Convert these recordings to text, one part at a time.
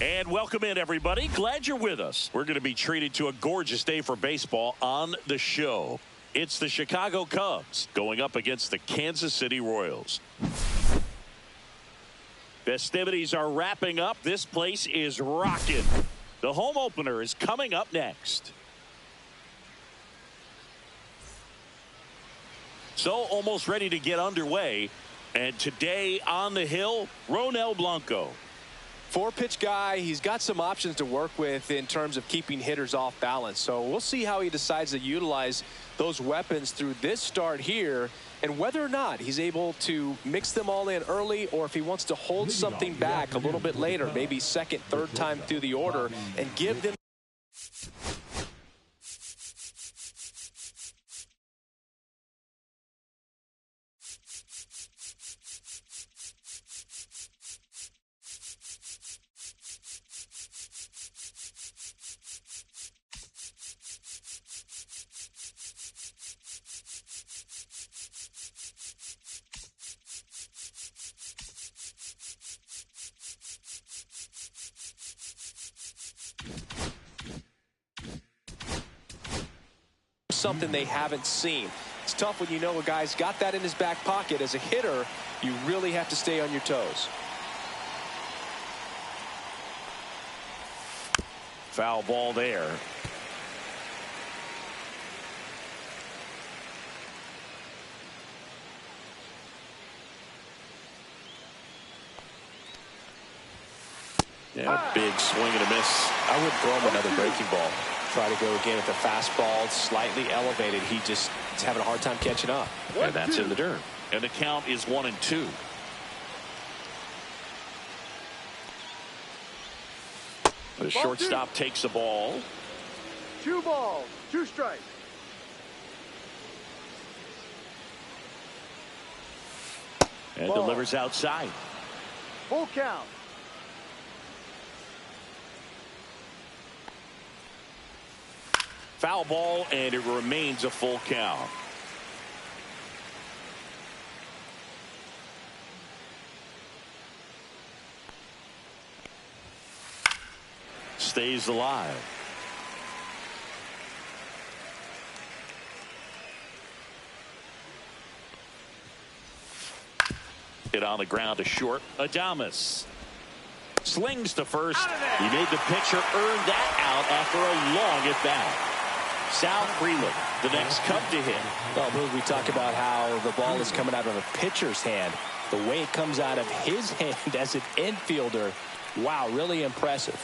And welcome in, everybody. Glad you're with us. We're going to be treated to a gorgeous day for baseball on the show. It's the Chicago Cubs going up against the Kansas City Royals. Festivities are wrapping up. This place is rocking. The home opener is coming up next. So almost ready to get underway. And today on the hill, Ronel Blanco. Four-pitch guy. He's got some options to work with in terms of keeping hitters off balance. So we'll see how he decides to utilize those weapons through this start here, and whether or not he's able to mix them all in early, or if he wants to hold something back a little bit later, maybe second, third time through the order, and give them. Something they haven't seen. It's tough when you know a guy's got that in his back pocket. As a hitter, you really have to stay on your toes. Foul ball there. Yeah, big swing and a miss. I would throw him another breaking ball. Try to go again at the fastball, slightly elevated. He just is having a hard time catching up. And that's in the dirt. And the count is 1-2. The shortstop takes the ball. 2 balls, 2 strikes. And delivers outside. Full count. Foul ball, and it remains a full count. Stays alive. Hit on the ground to short. Adames slings to first. He made the pitcher earn that out after a long at bat. Sal Freeland, the next Cub to hit. Well, we talk about how the ball is coming out of a pitcher's hand. The way it comes out of his hand as an infielder, wow, really impressive.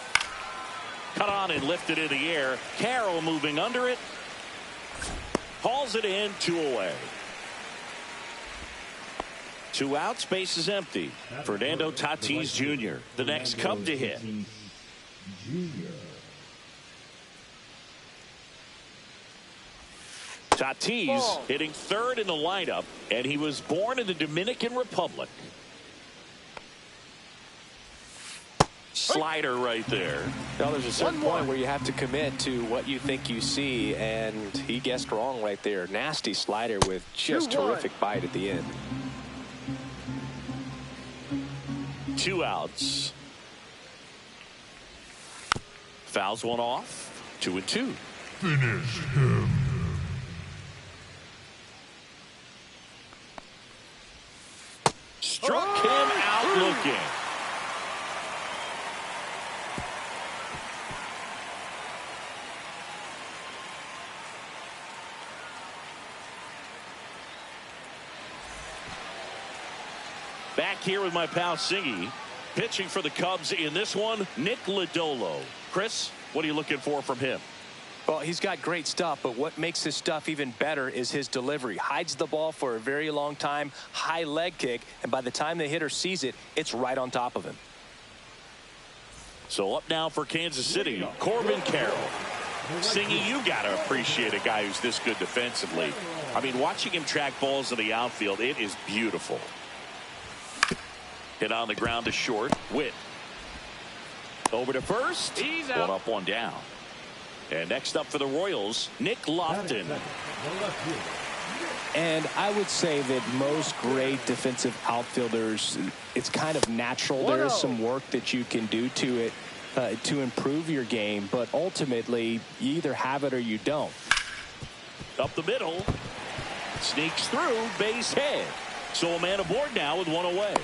Cut on and lifted in the air. Carroll moving under it. Hauls it in, 2 away. 2 outs, base is empty. Fernando Tatis Jr., the next Cub to hit. Tatis hitting third in the lineup, and he was born in the Dominican Republic. Slider right there. Now there's a certain point where you have to commit to what you think you see, and he guessed wrong right there. Nasty slider with just terrific bite at the end. 2 outs. Fouls one off. 2-2. Finish him. Struck him out looking. Back here with my pal Singy. Pitching for the Cubs in this one, Nick Lodolo. Chris, what are you looking for from him? Well, he's got great stuff, but what makes his stuff even better is his delivery. Hides the ball for a very long time, high leg kick, and by the time the hitter sees it, it's right on top of him. So up now for Kansas City, Corbin Carroll. Singy, you got to appreciate a guy who's this good defensively. I mean, watching him track balls in the outfield, it is beautiful. Hit on the ground to short. Witt. Over to first. One up, one down. And next up for the Royals, Nick Lofton. And I would say that most great defensive outfielders, it's kind of natural. There is some work that you can do to it. to improve your game, but ultimately you either have it or you don't. Up the middle. Sneaks through. Base hit. So a man aboard now with one away.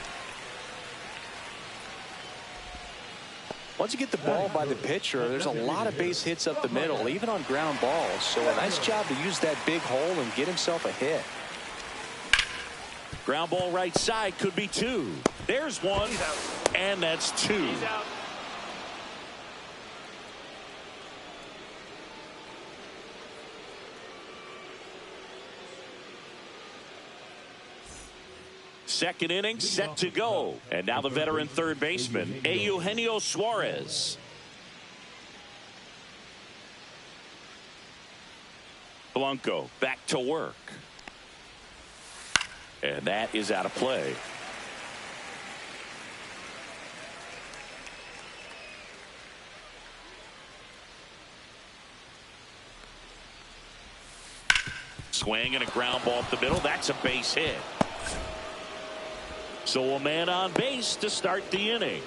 Once you get the ball by the pitcher, there's a lot of base hits up the middle, even on ground balls. So a nice job to use that big hole and get himself a hit. Ground ball right side, could be two. There's one, and that's two. Second inning set to go. And now the veteran third baseman, Eugenio Suarez. Blanco back to work. And that is out of play. Swing and a ground ball up the middle. That's a base hit. So a man on base to start the inning.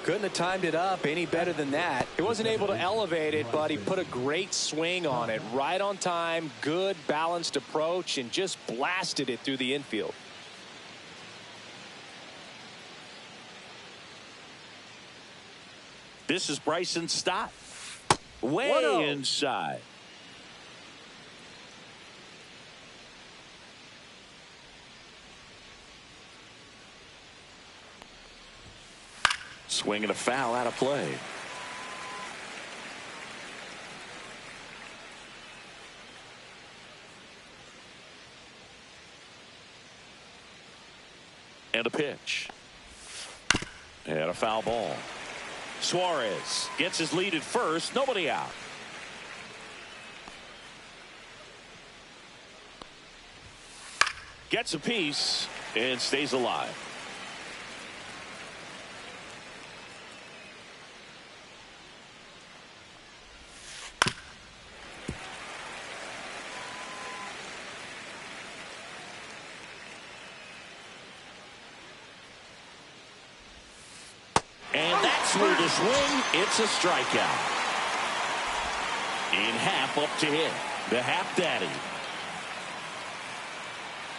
Couldn't have timed it up any better than that. He wasn't able to elevate it, but he put a great swing on it. Right on time, good balanced approach, and just blasted it through the infield. This is Bryson Stott. Way inside. Swing and a foul, out of play. And a pitch. And a foul ball. Suarez gets his lead at first. Nobody out. Gets a piece and stays alive. Through the swing, it's a strikeout. In half up to hit. The Happ Daddy.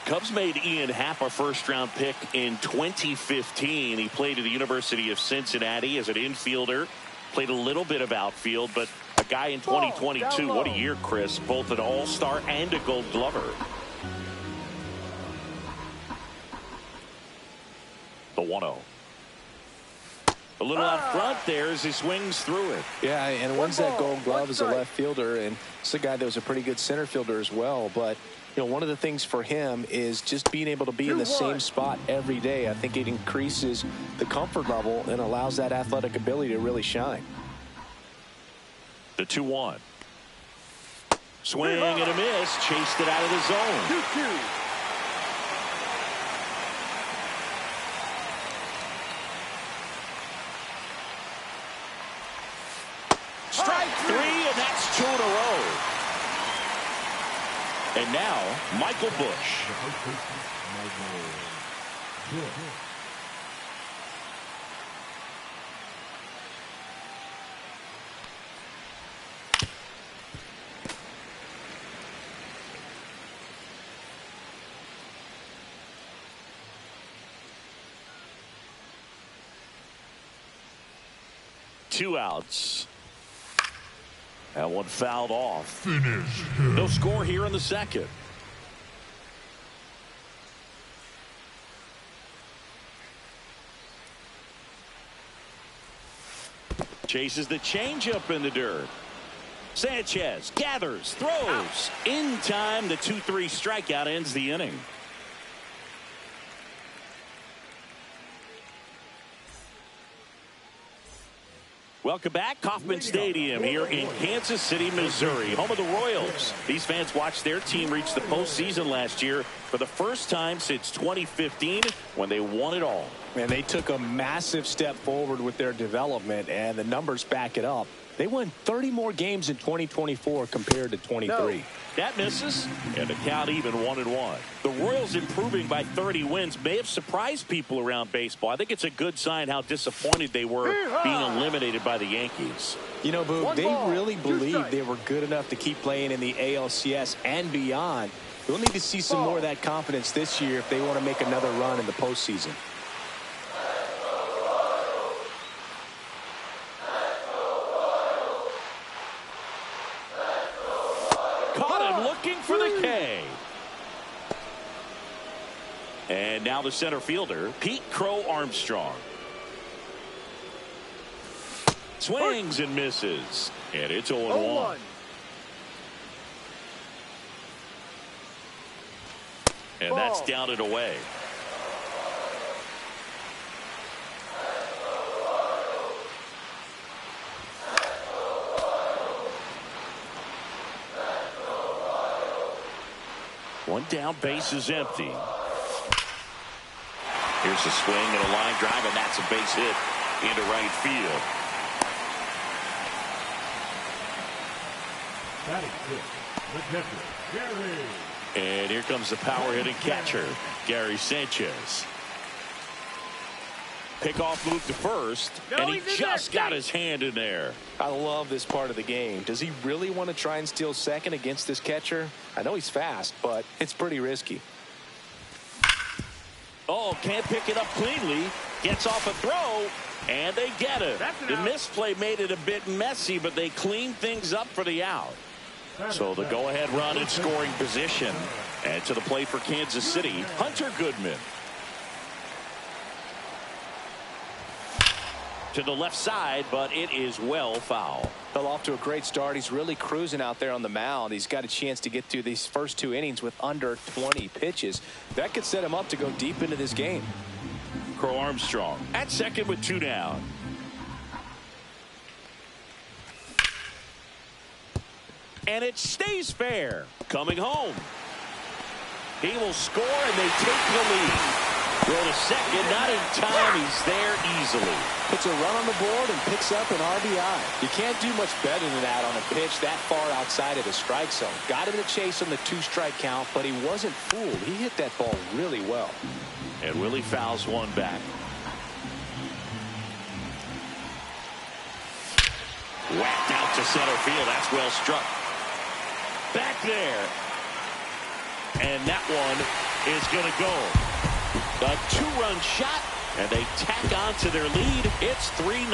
Cubs made Ian Happ a first-round pick in 2015. He played at the University of Cincinnati as an infielder. Played a little bit of outfield, but a guy in 2022. What a year, Chris. Both an all-star and a Gold Glover. The 1-0. A little out front there as he swings through it. Yeah, and wins that Gold Glove as a left fielder, and it's a guy that was a pretty good center fielder as well. But you know, one of the things for him is just being able to be in the same spot every day. I think it increases the comfort level and allows that athletic ability to really shine. The 2-1. Swing and a miss. Chased it out of the zone. 2-2. Strike three, and that's 2 in a row. And now, Michael Busch. Two outs. That one fouled off. Finish him. No score here in the second. Chases the changeup in the dirt. Sanchez gathers, throws. In time, the 2-3 strikeout ends the inning. Welcome back. Kauffman Stadium here in Kansas City, Missouri, home of the Royals. These fans watched their team reach the postseason last year for the first time since 2015 when they won it all. And they took a massive step forward with their development, and the numbers back it up. They won 30 more games in 2024 compared to 23. No. That misses, and the count even 1-1. The Royals improving by 30 wins may have surprised people around baseball. I think it's a good sign how disappointed they were being eliminated by the Yankees. You know, Boog, they really believed they were good enough to keep playing in the ALCS and beyond. We'll need to see some more of that confidence this year if they want to make another run in the postseason. Looking for the K. And now the center fielder, Pete Crow Armstrong. Swings and misses. And it's 0-1. And that's down and away. One down, base is empty. Here's a swing and a line drive, and that's a base hit into right field. That is it. The catcher, Gary. And here comes the power hitting catcher, Gary Sanchez. Pickoff move to first, and he just got his hand in there. I love this part of the game. Does he really want to try and steal second against this catcher? I know he's fast, but it's pretty risky. Oh, can't pick it up cleanly. Gets off a throw, and they get it. The misplay made it a bit messy, but they cleaned things up for the out. So the go-ahead run in scoring position. And to the plate for Kansas City, Hunter Goodman. To the left side, but it is well foul. Fell off to a great start. He's really cruising out there on the mound. He's got a chance to get through these first two innings with under 20 pitches. That could set him up to go deep into this game. Crow Armstrong at second with two down. And it stays fair. Coming home. He will score, and they take the lead. Throw to second, not in time. He's there easily. Puts a run on the board and picks up an RBI. You can't do much better than that on a pitch that far outside of the strike zone. Got him to chase on the 2-strike count, but he wasn't fooled. He hit that ball really well. And Willie fouls one back. Whacked out to center field. That's well struck. Back there. And that one is going to go. A two-run shot, and they tack on to their lead. It's 3-0.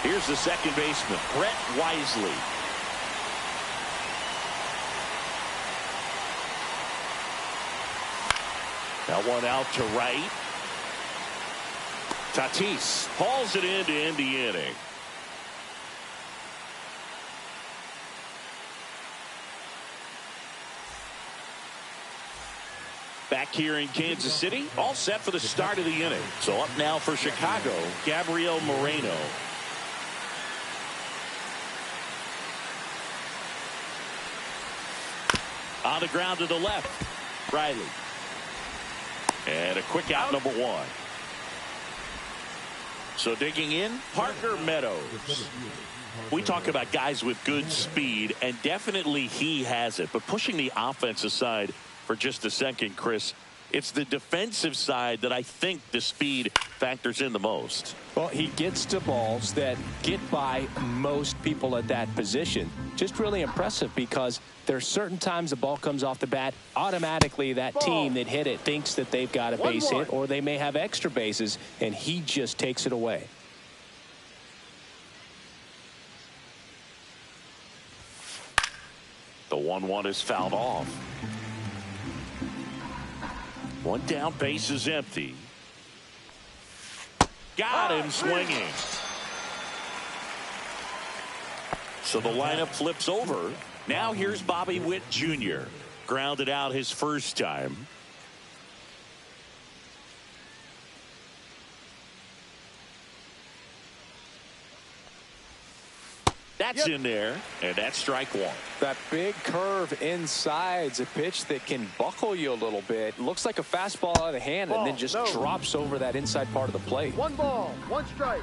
Here's the second baseman, Brett Wisely. That one out to right. Tatis hauls it in to end the inning. Back here in Kansas City, all set for the start of the inning. So up now for Chicago, Gabriel Moreno. On the ground to the left, Riley. And a quick out, number one. So digging in, Parker Meadows. We talk about guys with good speed, and definitely he has it. But pushing the offense aside for just a second, Chris, it's the defensive side that I think the speed factors in the most. Well, he gets to balls that get by most people at that position. Just really impressive because there's certain times the ball comes off the bat, automatically that team that hit it thinks that they've got a base hit, or they may have extra bases, and he just takes it away. The 1-1 is fouled off. One down, base is empty. Got him swinging. So the lineup flips over. Now here's Bobby Witt Jr. Grounded out his first time. That's in there, and that's strike one. That big curve inside's a pitch that can buckle you a little bit. Looks like a fastball out of the hand and then just drops over that inside part of the plate. 1 ball, 1 strike.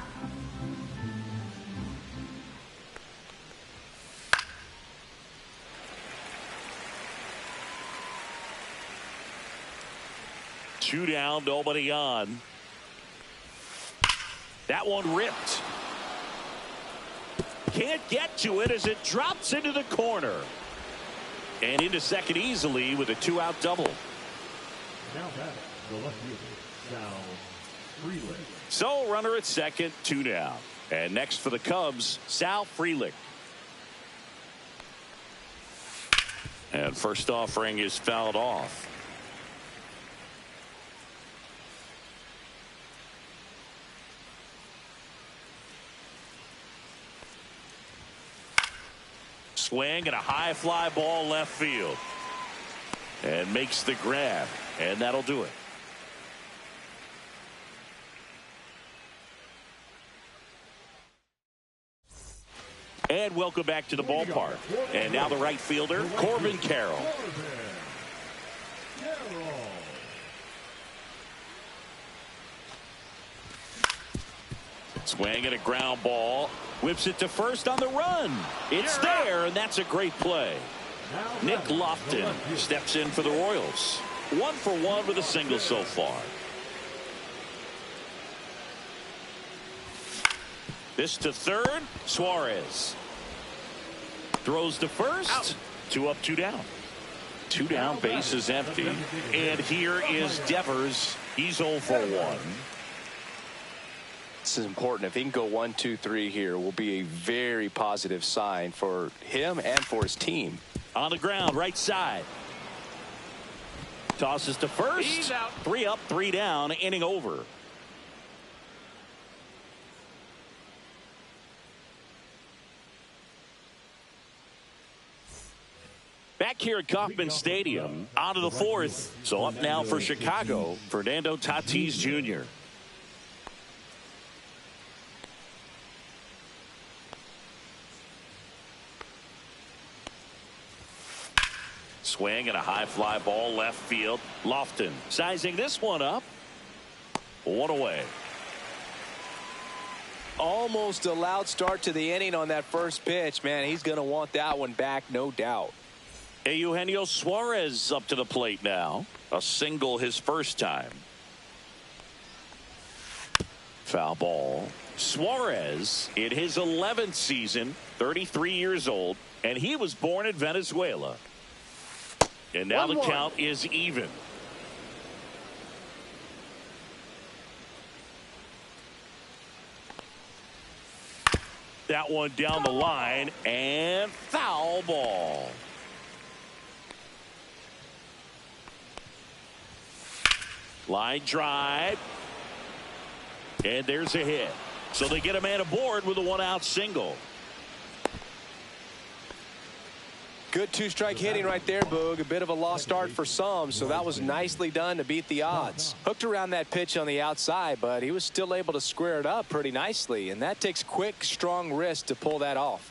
Two down, nobody on. That one ripped. Can't get to it as it drops into the corner. And into second easily with a 2-out double. Now back, the left fielder, Sal Freeland. So runner at second, 2 down. And next for the Cubs, Sal Freeland. And first offering is fouled off. Swing and a high fly ball left field. And makes the grab. And that'll do it. And welcome back to the ballpark. And now the right fielder, Corbin Carroll. Swing and a ground ball. Whips it to first on the run. It's there, and that's a great play. Nick Lofton steps in for the Royals. 1 for 1 with a single so far. This to third. Suarez throws to first. Out. 2 up, 2 down. 2 down, base is empty. And here is Devers. He's 0 for 1. This is important. If he can go 1, 2, 3 here, will be a very positive sign for him and for his team. On the ground, right side. Tosses to first. He's out. 3 up, 3 down, inning over. Back here at Kauffman Stadium, out of the 4th. So up now for Chicago, Fernando Tatis Jr. Swing and a high fly ball left field. Lofton sizing this one up. 1 away. Almost a loud start to the inning on that first pitch. Man, he's going to want that one back, no doubt. Eugenio Suarez up to the plate now. A single his first time. Foul ball. Suarez in his 11th season, 33 years old, and he was born in Venezuela. And now the count is even. That one down the line and foul ball. Line drive. And there's a hit. So they get a man aboard with a 1-out single. Good 2-strike hitting right there, Boog. A bit of a lost start for some, so that was nicely done to beat the odds. Hooked around that pitch on the outside, but he was still able to square it up pretty nicely, and that takes quick, strong wrist to pull that off.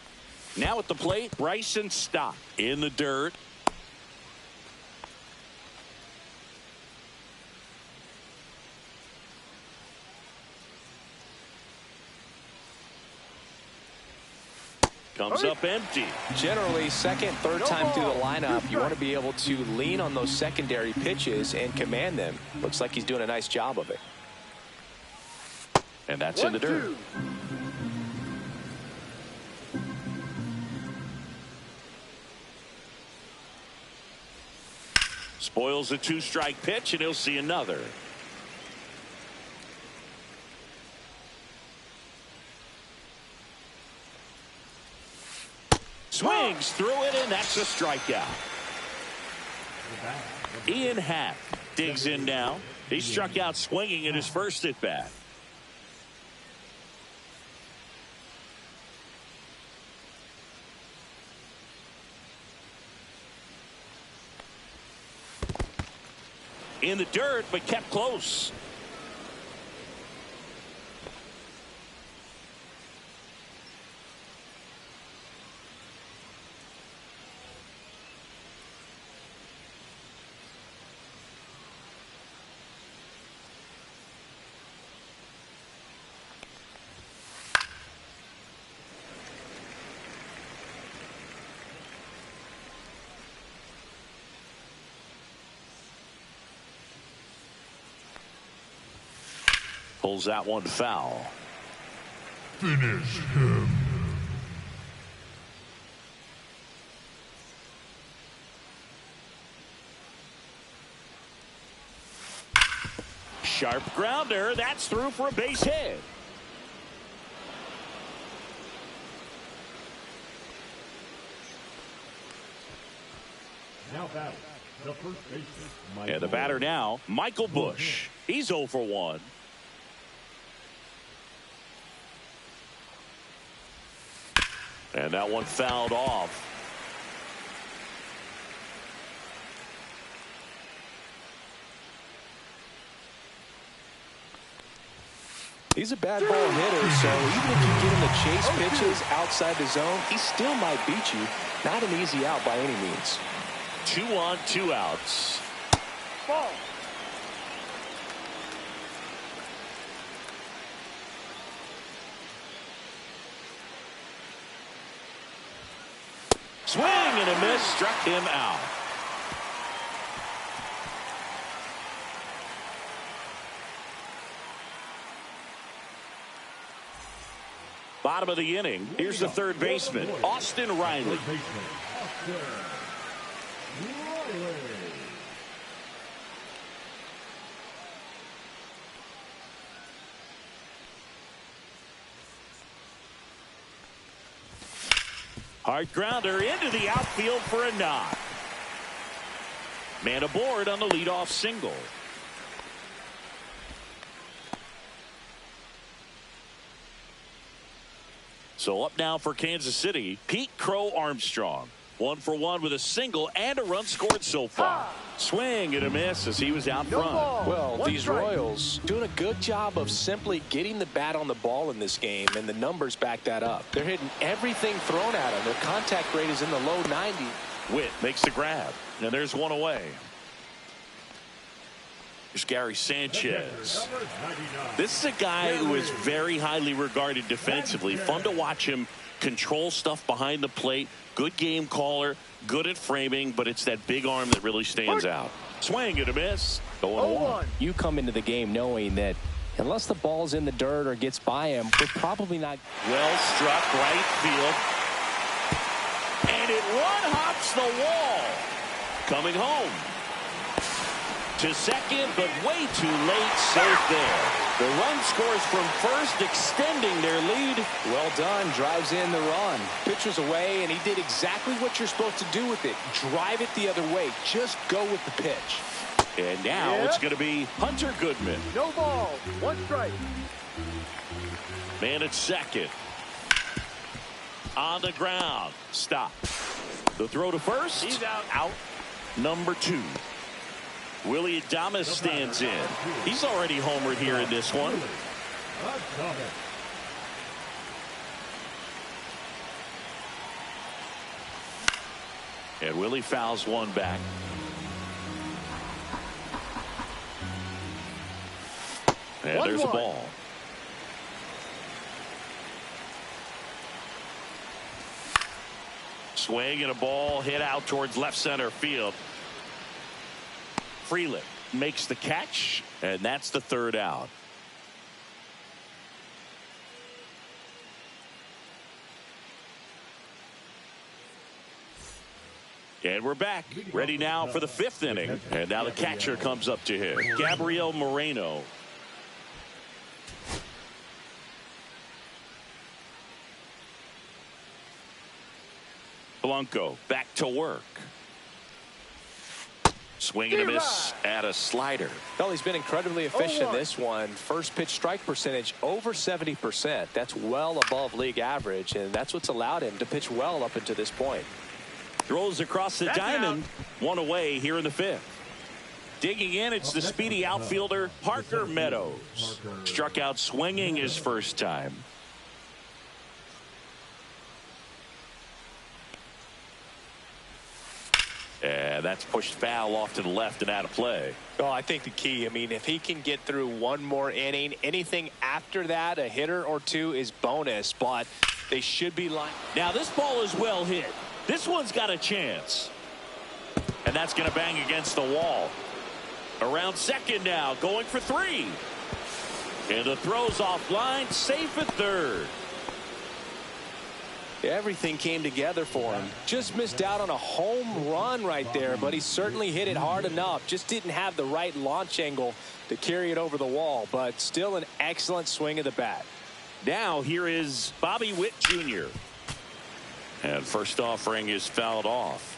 Now at the plate, Bryson Stott in the dirt. Comes up empty. Generally, second, third time through the lineup, you want to be able to lean on those secondary pitches and command them. Looks like he's doing a nice job of it. And that's in the dirt. Spoils a 2-strike pitch, and he'll see another. Swings through it, and that's a strikeout. Ian Happ digs in now. He struck out swinging in his first at bat. In the dirt, but kept close. Pulls that one foul. Finish him. Sharp grounder. That's through for a base hit. Now batting, the first baseman. And the batter now, Michael Bush. He's 0 for 1. And that one fouled off. He's a bad ball hitter, so even if you get him to chase pitches outside the zone, he still might beat you. Not an easy out by any means. 2 on, 2 outs. Ball. Swing and a miss, struck him out. Bottom of the inning. Here's the third baseman, Austin Riley. Third baseman, Austin Riley. Hard grounder into the outfield for a knock. Man aboard on the leadoff single. So up now for Kansas City, Pete Crow Armstrong. 1 for 1 with a single and a run scored so far. Swing and a miss as he was out front. Well, these Royals doing a good job of simply getting the bat on the ball in this game, and the numbers back that up. They're hitting everything thrown at them. Their contact rate is in the low 90s. Witt makes the grab, and there's one away. Here's Gary Sanchez. This is a guy who is very highly regarded defensively. Fun to watch him control stuff behind the plate. Good game caller, good at framing, but it's that big arm that really stands out. Swing and a miss. Going 1. You come into the game knowing that unless the ball's in the dirt or gets by him, we're probably not. Well struck right field. And it one hops the wall. Coming home to second, but way too late. Safe there. The run scores from first, extending their lead. Well done. Drives in the run. Pitcher's away, and he did exactly what you're supposed to do with it. Drive it the other way. Just go with the pitch. And now it's going to be Hunter Goodman. No ball. 1 strike. Man at second. On the ground. Stop. The throw to first. He's out. Out. Number 2. Willie Adames stands in. He's already homered here in this one. And Willie fouls one back. And there's a ball. Swing and a ball hit out towards left center field. Freeland makes the catch, and that's the third out. And we're back, ready now for the 5th inning. And now the catcher comes up to him, Gabriel Moreno. Blanco back to work. Swing and a miss at a slider. Well, he's been incredibly efficient in this one. First pitch strike percentage over 70%. That's well above league average, and that's what's allowed him to pitch well up until this point. Throws across the diamond. One away here in the 5th. Digging in, it's the speedy outfielder Parker Meadows. Struck out swinging his first time. And that's pushed foul off to the left and out of play. Well, I think the key, I mean, if he can get through one more inning, anything after that, a hitter or two is bonus, but they should be lined. Now this ball is well hit. This one's got a chance. And that's going to bang against the wall. Around second now, going for 3. And the throw's offline, safe at third. Everything came together for him. Just missed out on a home run right there, but he certainly hit it hard enough. Just didn't have the right launch angle to carry it over the wall, but still an excellent swing of the bat. Now here is Bobby Witt Jr. And first offering is fouled off.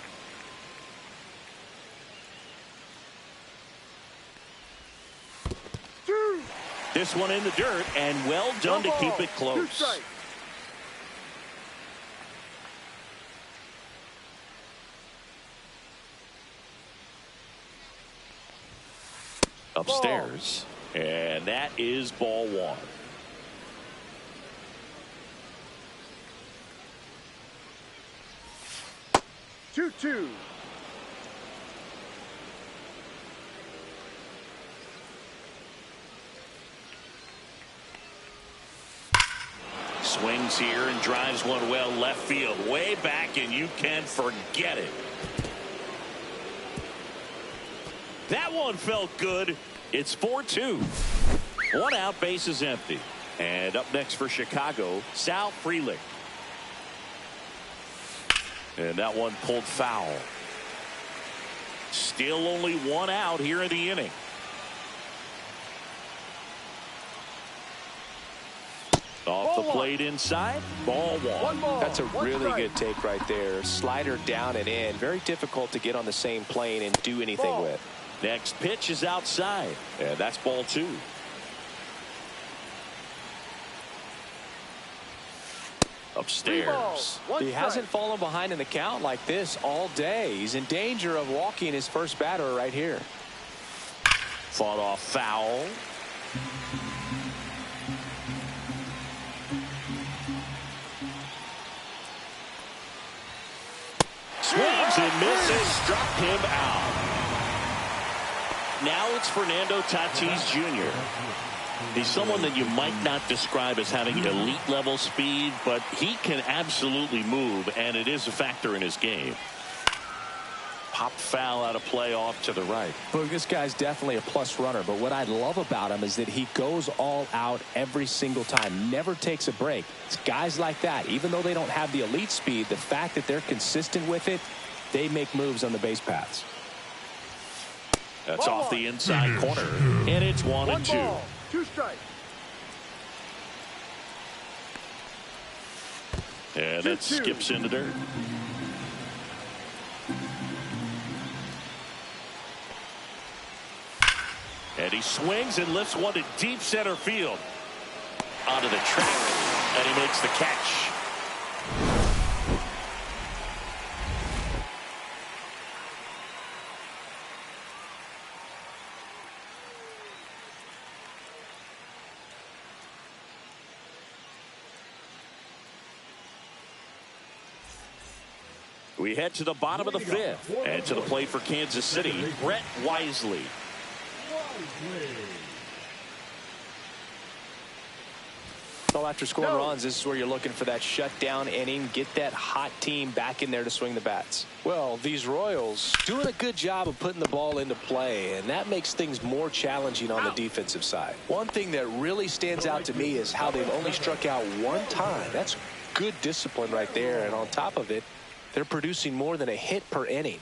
This one in the dirt, and well done to keep it close. Upstairs, and that is ball one. Two. Swings here and drives one well left field, way back, and you can forget it. That one felt good. It's 4-2. One out, base is empty. And up next for Chicago, Sal Frelick. And that one pulled foul. Still only one out here in the inning. Off the plate inside, ball one. That's a really good take right there. Slider down and in. Very difficult to get on the same plane and do anything with. Next pitch is outside, and that's ball two. Upstairs. He hasn't fallen behind in the count like this all day. He's in danger of walking his first batter right here. Fought off foul. Swings and misses, struck him out. Now it's Fernando Tatis Jr. He's someone that you might not describe as having elite level speed, but he can absolutely move, and it is a factor in his game. Popped foul out of play off to the right. Well, this guy's definitely a plus runner, but what I love about him is that he goes all out every single time, never takes a break. It's guys like that, even though they don't have the elite speed, the fact that they're consistent with it, they make moves on the base paths. That's off the inside corner, and it's 1-2. 2 strikes. And it skips in the dirt. And he swings and lifts one to deep center field. Onto the track, and he makes the catch. We head to the bottom of the fifth, and to the plate for Kansas City, Brett Wisely. So after scoring runs, this is where you're looking for that shutdown inning, get that hot team back in there to swing the bats. Well, these Royals doing a good job of putting the ball into play, and that makes things more challenging on the defensive side. One thing that really stands out to me is how they've only struck out one time. That's good discipline right there, and on top of it, they're producing more than a hit per inning.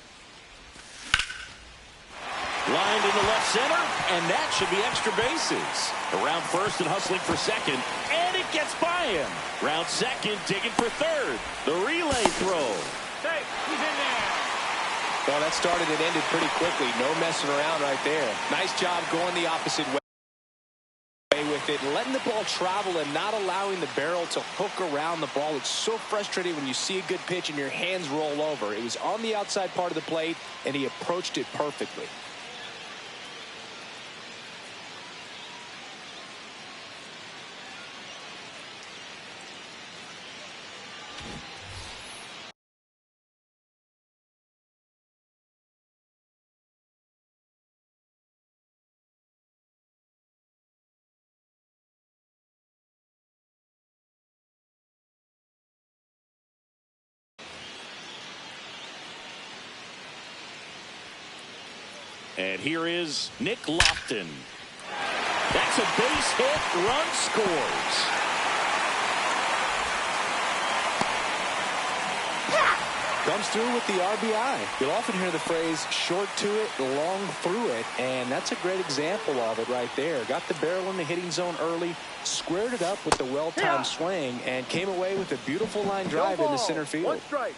Lined into left center, and that should be extra bases. Around first and hustling for second, and it gets by him. Round second, digging for third. The relay throw. Hey, he's in there. Well, that started and ended pretty quickly. No messing around right there. Nice job going the opposite way with it, letting the ball travel and not allowing the barrel to hook around the ball. It's so frustrating when you see a good pitch and your hands roll over. It was on the outside part of the plate, and he approached it perfectly. And here is Nick Lofton. That's a base hit. Run scores. Comes through with the RBI. You'll often hear the phrase short to it, long through it, and that's a great example of it right there. Got the barrel in the hitting zone early, squared it up with the well-timed swing, and came away with a beautiful line drive into center field. One strike.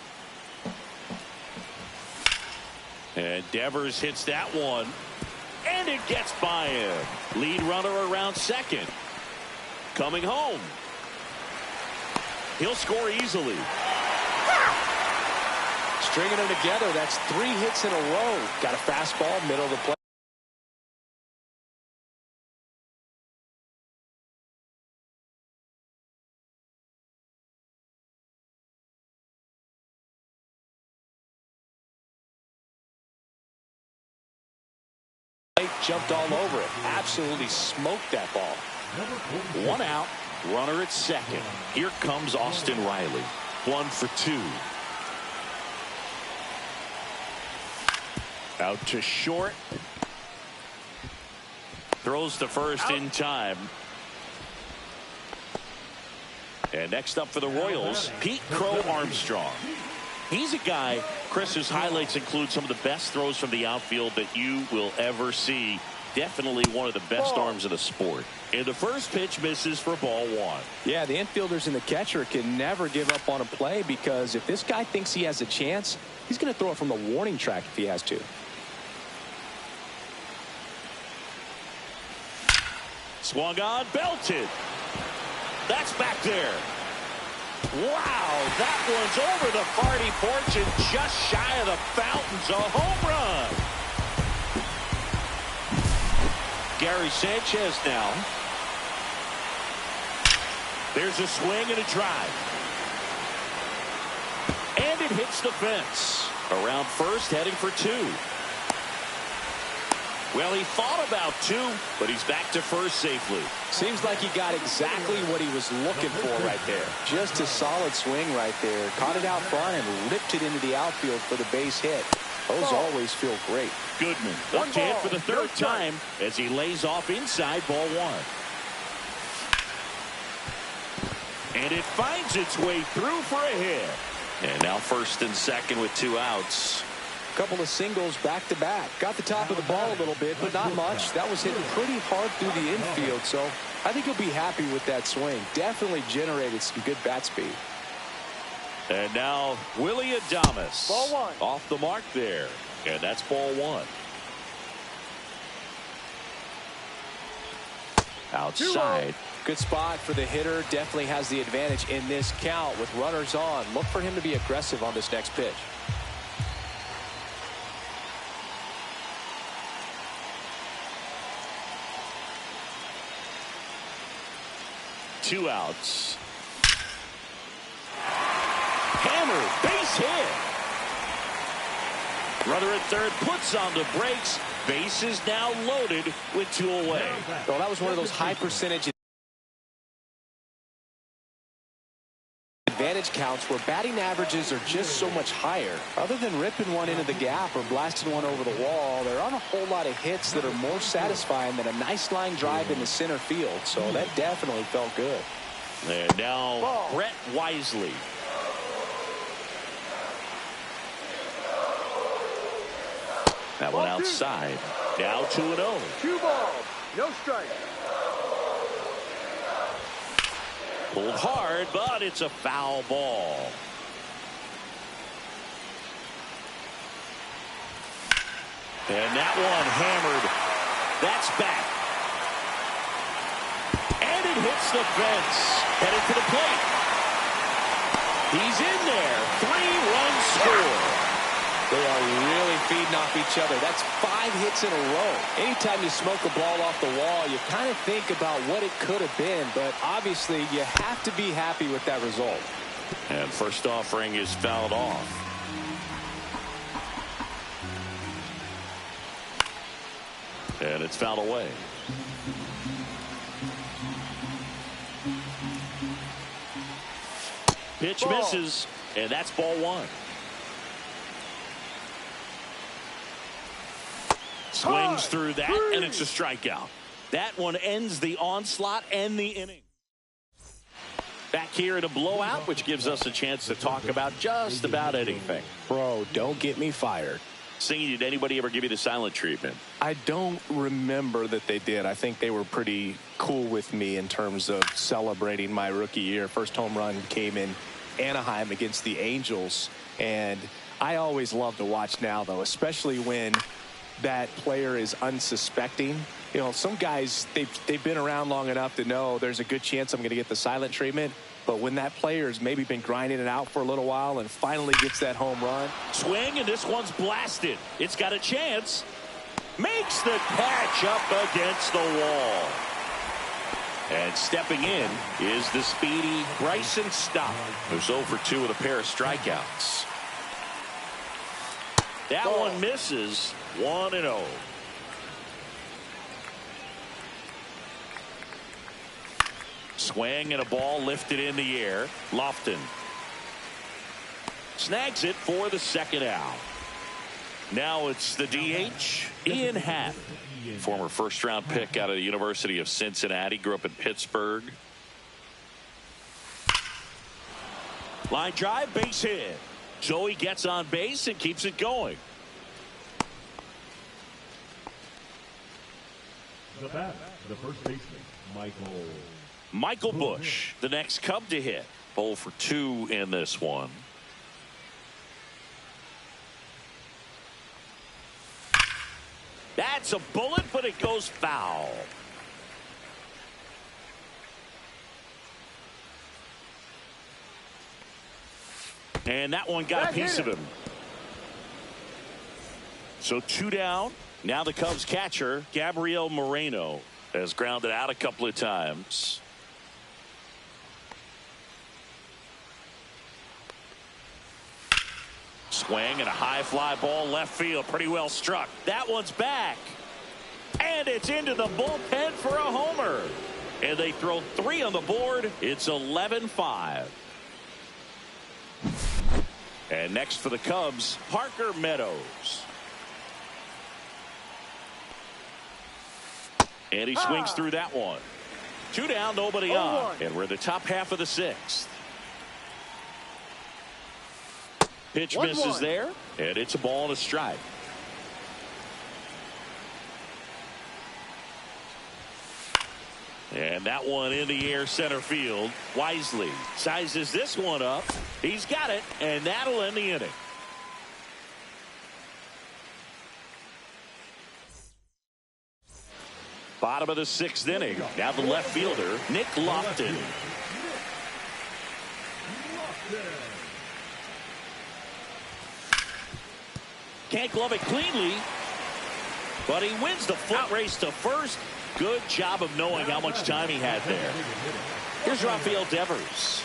And Devers hits that one, and it gets by him. Lead runner around second. Coming home. He'll score easily. Stringing them together, that's 3 hits in a row. Got a fastball, middle of the plate. Jumped all over it. Absolutely smoked that ball. 1 out, runner at second. Here comes Austin Riley. 1 for 2. Out to short. Throws to first in time. And next up for the Royals, Pete Crow Armstrong. He's a guy, Chris, whose highlights include some of the best throws from the outfield that you will ever see. Definitely one of the best arms of the sport. And the first pitch misses for ball 1. Yeah, the infielders and the catcher can never give up on a play, because if this guy thinks he has a chance, he's going to throw it from the warning track if he has to. Swung on, belted. That's back there. Wow, that one's over the party porch and just shy of the fountains. A home run. Gary Sanchez now. There's a swing and a drive. And it hits the fence. Around first, heading for 2. Well, he thought about 2, but he's back to first safely. Seems like he got exactly what he was looking for right there. Just a solid swing right there. Caught it out front and ripped it into the outfield for the base hit. Those always feel great. Goodman up to hit for the 3rd time as he lays off inside ball 1. And it finds its way through for a hit. And now first and second with 2 outs. Couple of singles back to back. Got the top of the ball a little bit, but not much. That was hitting pretty hard through the infield, so I think he'll be happy with that swing. Definitely generated some good bat speed. And now Willie Adames. Ball 1. Off the mark there. And that's ball 1. Outside. Good spot for the hitter. Definitely has the advantage in this count with runners on. Look for him to be aggressive on this next pitch. Two outs. Hammered, base hit. Runner at third puts on the brakes. Base is now loaded with 2 away. Well, that was one of those high percentage advantage counts where batting averages are just so much higher. Other than ripping one into the gap or blasting one over the wall, there aren't a whole lot of hits that are more satisfying than a nice line drive in the center field. So that definitely felt good. And now Brett Wisely. That one outside. Now 2-0. 2 balls, no strike. Pulled hard, but it's a foul ball. And that one hammered. That's back. And it hits the fence. Headed to the plate. He's in there. 3-run score. They are really feeding off each other. That's 5 hits in a row. Anytime you smoke a ball off the wall, you kind of think about what it could have been, but obviously you have to be happy with that result. And first offering is fouled off. And it's fouled away. Pitch misses, and that's ball 1. Swings through that, and it's a strikeout. That one ends the onslaught and the inning. Back here in a blowout, which gives us a chance to talk about just about anything. Bro, don't get me fired. Singing, did anybody ever give you the silent treatment? I don't remember that they did. I think they were pretty cool with me in terms of celebrating my rookie year. First home run came in Anaheim against the Angels, and I always love to watch now, though, especially when that player is unsuspecting. You know, some guys, they've been around long enough to know there's a good chance I'm going to get the silent treatment. But when that player's maybe been grinding it out for a little while and finally gets that home run. Swing, and this one's blasted. It's got a chance. Makes the catch up against the wall. And stepping in is the speedy Bryson Stott, who's 0 for 2 with a pair of strikeouts. That one misses. 1-0. Swing and a ball lifted in the air. Lofton snags it for the second out. Now it's the DH, Ian Happ, former first-round pick out of the University of Cincinnati. Grew up in Pittsburgh. Line drive, base hit. So he gets on base and keeps it going. The bat, the first baseman, Michael Busch, the next Cub to hit. 0 for 2 in this one. That's a bullet, but it goes foul. And that one got a piece of him. So 2 down. Now the Cubs catcher, Gabriel Moreno, has grounded out a couple of times. Swing and a high fly ball left field. Pretty well struck. That one's back. And it's into the bullpen for a homer. And they throw 3 on the board. It's 11-5. And next for the Cubs, Parker Meadows. And he swings through that one. 2 down, nobody on. And we're in the top half of the 6th. Pitch misses there, and it's a ball and a strike. And that one in the air center field. Wisely sizes this one up. He's got it, and that'll end the inning. Bottom of the 6th inning. Now the left fielder, Nick Lofton. Can't glove it cleanly, but he wins the foot race to first. Good job of knowing how much time he had there. Here's Rafael Devers.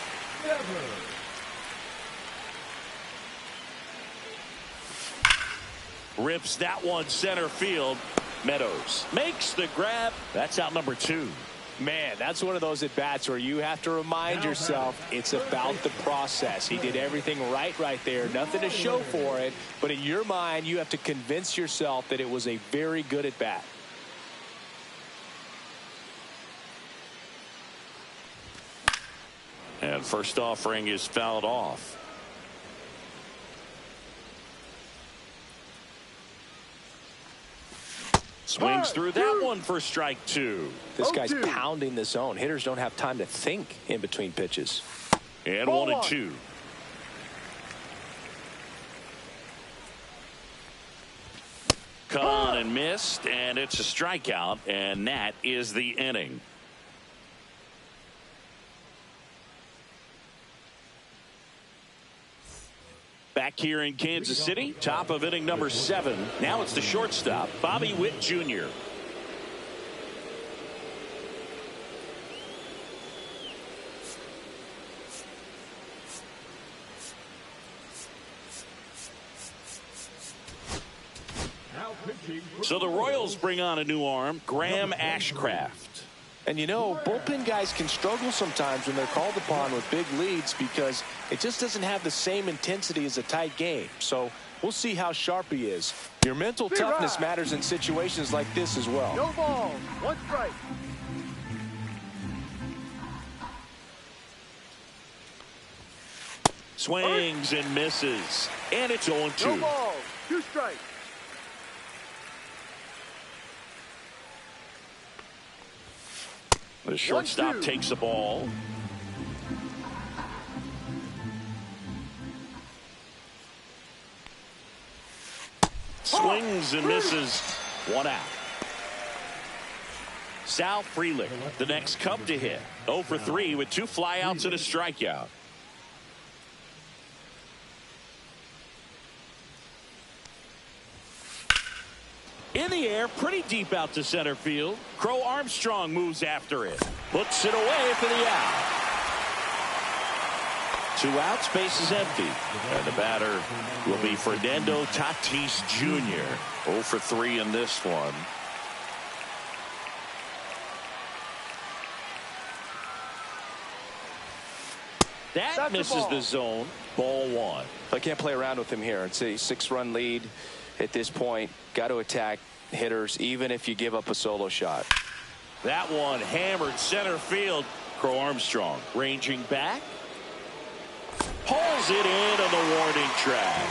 Rips that one center field. Meadows makes the grab. That's out number 2. Man, that's one of those at-bats where you have to remind yourself it's about the process. He did everything right there. Nothing to show for it. But in your mind, you have to convince yourself that it was a very good at-bat. And first offering is fouled off. Swings through that one for strike 2. This guy's pounding the zone. Hitters don't have time to think in between pitches. And 1-2. Cut on and missed, and it's a strikeout, and that is the inning. Back here in Kansas City, top of inning number 7. Now it's the shortstop, Bobby Witt Jr. So the Royals bring on a new arm, Graham Ashcraft. And you know, bullpen guys can struggle sometimes when they're called upon with big leads because it just doesn't have the same intensity as a tight game. So We'll see how sharp he is. Your mental toughness matters in situations like this as well. No ball. One strike. Swings and misses. And it's 0-2. No ball. Two strikes. The shortstop takes the ball. Swings and misses. One out. Sal Frelick, the next Cub to hit. 0 for 3 with 2 flyouts and a strikeout. In the air, pretty deep out to center field. Crow Armstrong moves after it. Puts it away for the out. 2 outs, base is empty. And the batter will be Fernando Tatis Jr. 0 for 3 in this one. That misses the zone. Ball 1. I can't play around with him here. It's a 6-run lead at this point. Got to attack hitters even if you give up a solo shot. That one hammered center field. Crow Armstrong ranging back. Pulls it in on the warning track.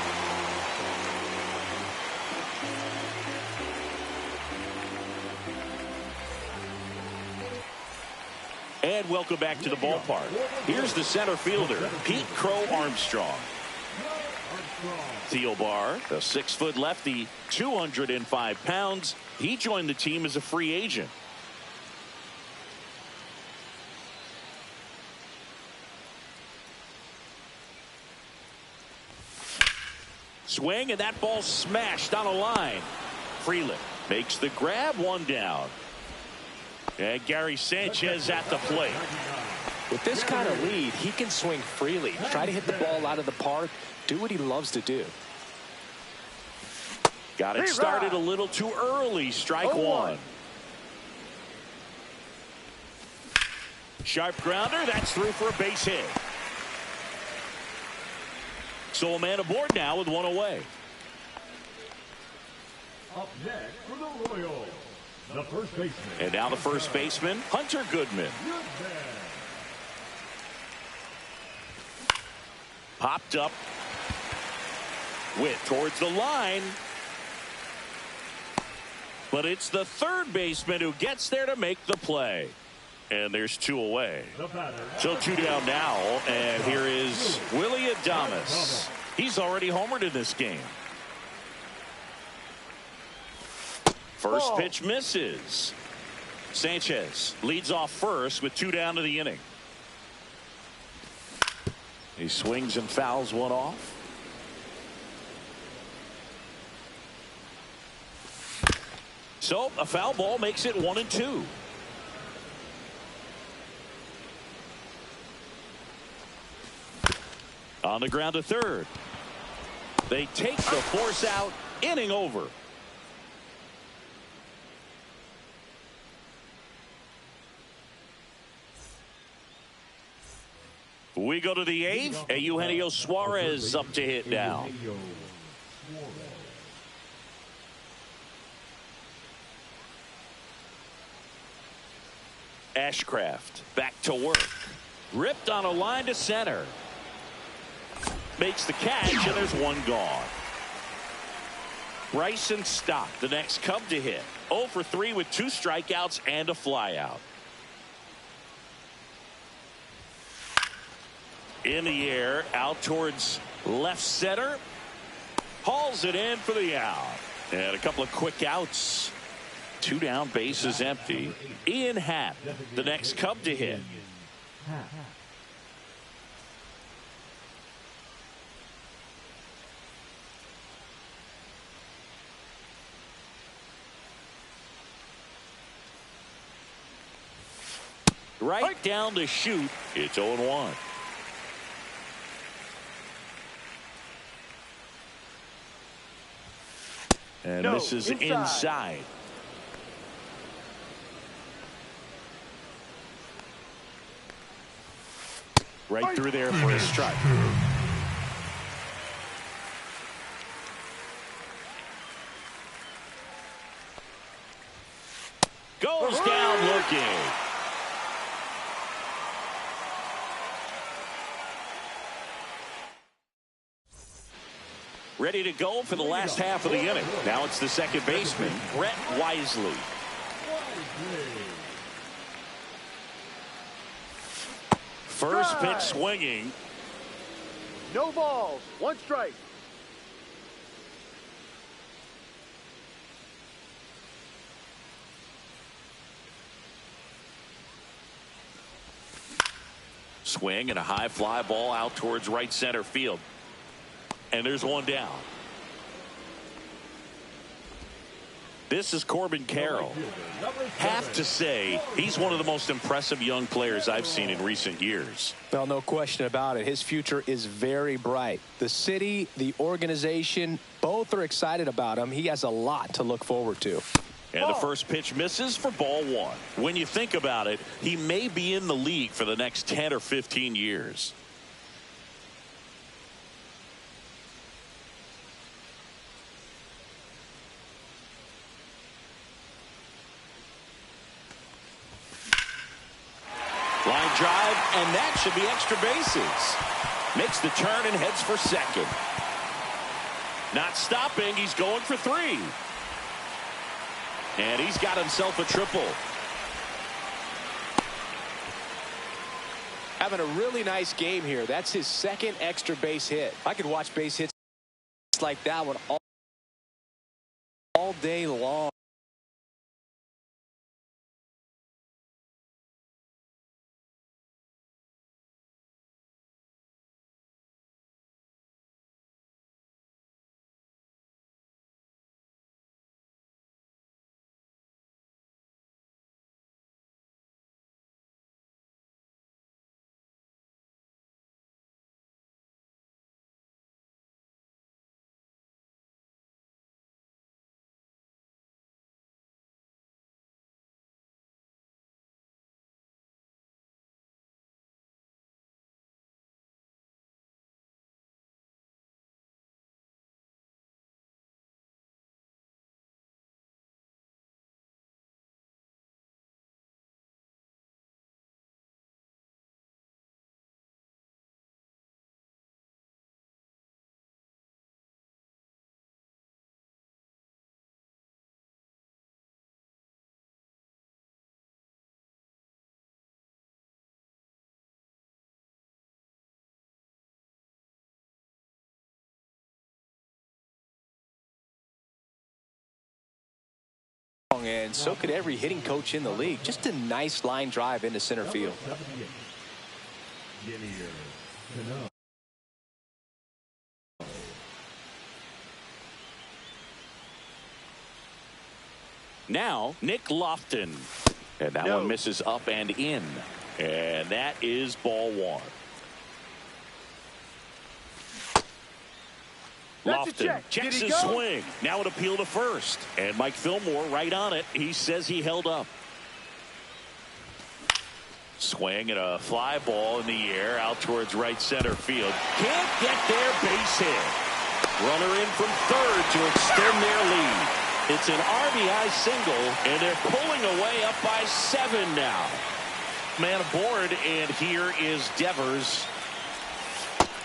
And welcome back to the ballpark. Here's the center fielder, Pete Crow Armstrong. Thielbar, the 6-foot lefty, 205 pounds. He joined the team as a free agent. Swing, and that ball smashed on a line. Frelick makes the grab, 1 down. And Gary Sanchez at the plate. With this kind of lead, he can swing freely. Try to hit the ball out of the park. Do what he loves to do. Got it started a little too early. Strike 1. Sharp grounder. That's through for a base hit. So a man aboard now with 1 away. Up next for the Royals, the first baseman. And now the first baseman, Hunter Goodman. Popped up. Whip towards the line. But it's the third baseman who gets there to make the play. And there's 2 away. So 2 down now. And here is Willie Adames. He's already homered in this game. First pitch misses. Sanchez leads off first with 2 down to the inning. He swings and fouls one off. So a foul ball makes it 1-2. On the ground to third. They take the force out. Inning over. We go to the 8th. Eugenio Suarez up to hit now. Ashcraft back to work. Ripped on a line to center. Makes the catch, and there's 1 gone. Bryson Stott, the next Cub to hit. 0 for 3 with 2 strikeouts and a flyout. In the air, out towards left center. Hauls it in for the out. And a couple of quick outs. 2 down, bases empty. Ian Happ, the next Cub to hit. Right down to shoot. It's 0-1. And misses inside. Right through there for a strike. Ready to go for the last half of the inning. Now it's the second baseman, Brett Wisely. First pitch swinging. No balls. 1 strike. Swing and a high fly ball out towards right center field. And there's one down. This is Corbin Carroll. Have to say, he's one of the most impressive young players I've seen in recent years. Well, no question about it. His future is very bright. The city, the organization, both are excited about him. He has a lot to look forward to. And the first pitch misses for ball 1. When you think about it, he may be in the league for the next 10 or 15 years. Line drive, and that should be extra bases. Makes the turn and heads for second. Not stopping, he's going for 3. And he's got himself a triple. Having a really nice game here. That's his second extra base hit. I could watch base hits like that one all day long. And so could every hitting coach in the league. Just a nice line drive into center field. Now Nick Lofton, and that one misses up and in, and that is ball 1. Lofton checks his swing. Now an appeal to first. And Mike Fillmore right on it. He says he held up. Swing and a fly ball in the air out towards right center field. Can't get there, base hit. Runner in from third to extend their lead. It's an RBI single, and they're pulling away up by 7 now. Man aboard, and here is Devers.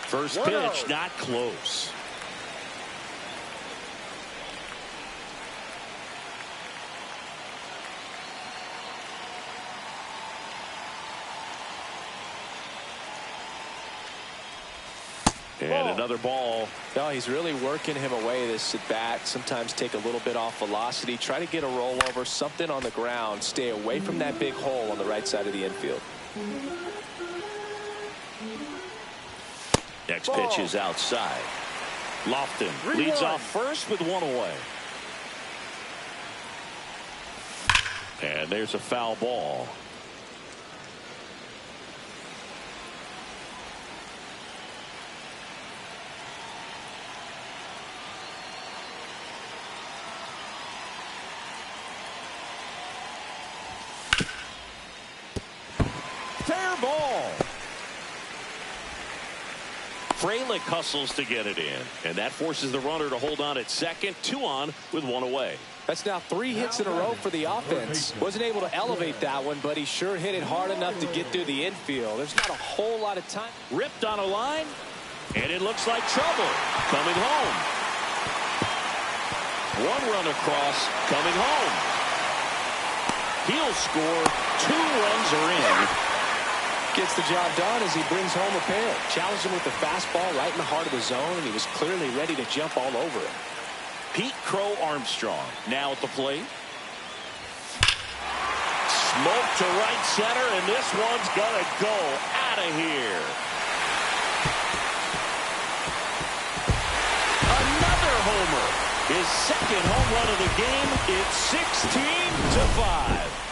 First pitch, not close. And another ball. No, he's really working him away this at bat. Sometimes take a little bit off velocity. Try to get a rollover, something on the ground. Stay away from that big hole on the right side of the infield. Next pitch is outside. Lofton leads off first with 1 away. And there's a foul ball. Fair ball. Frelick hustles to get it in, and that forces the runner to hold on at second. 2 on with 1 away. That's now 3 hits in a row for the offense. Wasn't able to elevate that one, but he sure hit it hard enough to get through the infield. There's not a whole lot of time. Ripped on a line, and it looks like trouble coming home. One run across, coming home. He'll score. 2 runs are in. Gets the job done as he brings home a pair. Challenged him with the fastball right in the heart of the zone, and he was clearly ready to jump all over it. Pete Crow Armstrong now at the plate. Smoke to right center, and this one's gonna go out of here. Another homer. His second home run of the game. It's 16-5.